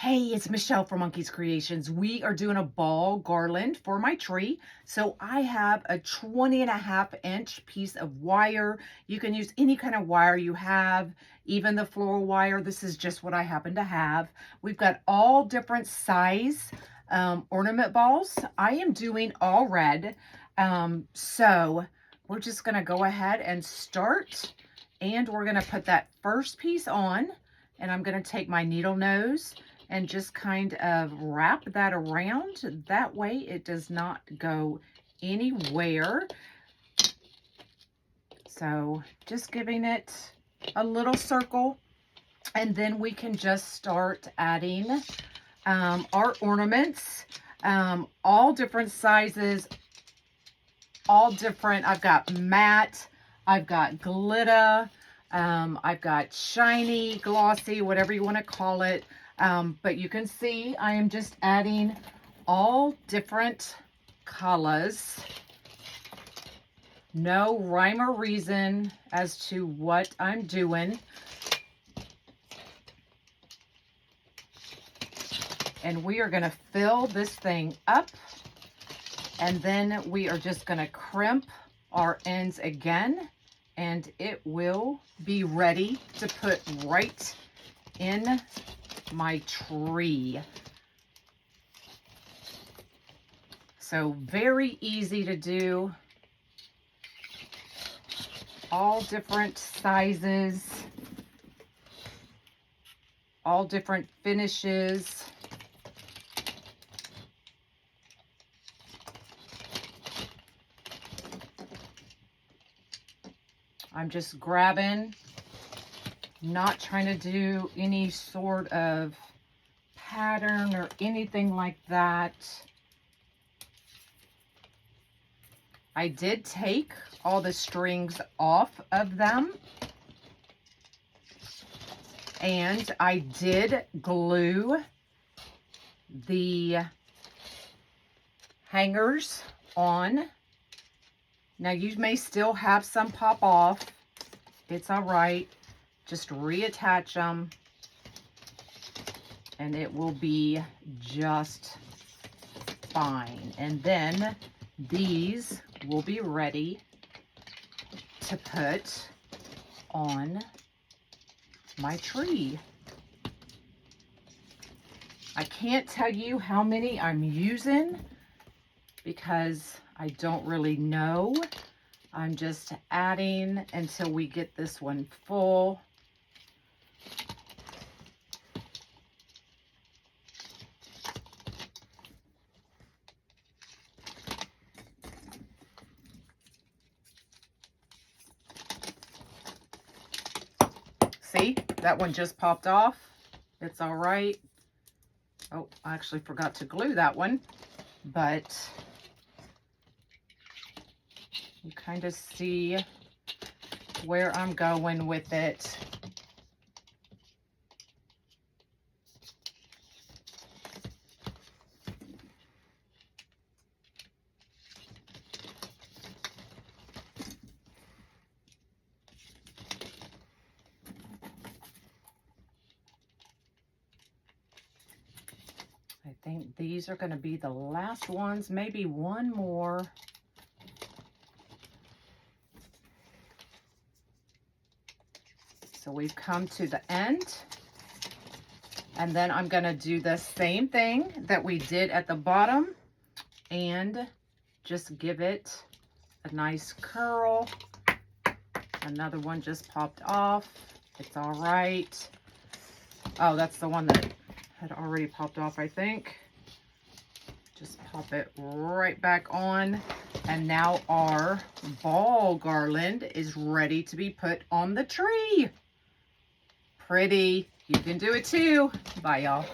Hey, it's Michelle from Monkey's Creations. We are doing a ball garland for my tree. So I have a 20.5-inch piece of wire. You can use any kind of wire you have, even the floral wire. This is just what I happen to have. We've got all different size ornament balls. I am doing all red. So we're just gonna go ahead and start, and we're gonna put that first piece on, and I'm gonna take my needle nose and just kind of wrap that around. That way it does not go anywhere. So just giving it a little circle, and then we can just start adding our ornaments, all different sizes, all different. I've got matte, I've got glitter, I've got shiny, glossy, whatever you want to call it. But you can see I am just adding all different colors. No rhyme or reason as to what I'm doing. And we are going to fill this thing up. And then we are just going to crimp our ends again. And it will be ready to put right in my tree. So very easy to do. All different sizes, all different finishes. I'm just grabbing, not trying to do any sort of pattern or anything like that. I did take all the strings off of them, and I did glue the hangers on. Now you may still have some pop off. It's all right. Just reattach them and it will be just fine. And then these will be ready to put on my tree. I can't tell you how many I'm using because I don't really know. I'm just adding until we get this one full. See, that one just popped off. It's all right. Oh, I actually forgot to glue that one, but you kind of see where I'm going with it. I think these are going to be the last ones, maybe one more. So we've come to the end, and then I'm going to do the same thing that we did at the bottom and just give it a nice curl. Another one just popped off. It's all right. Oh, that's the one that had already popped off, I think. Just pop it right back on. And now our ball garland is ready to be put on the tree. Pretty. You can do it too. Bye, y'all.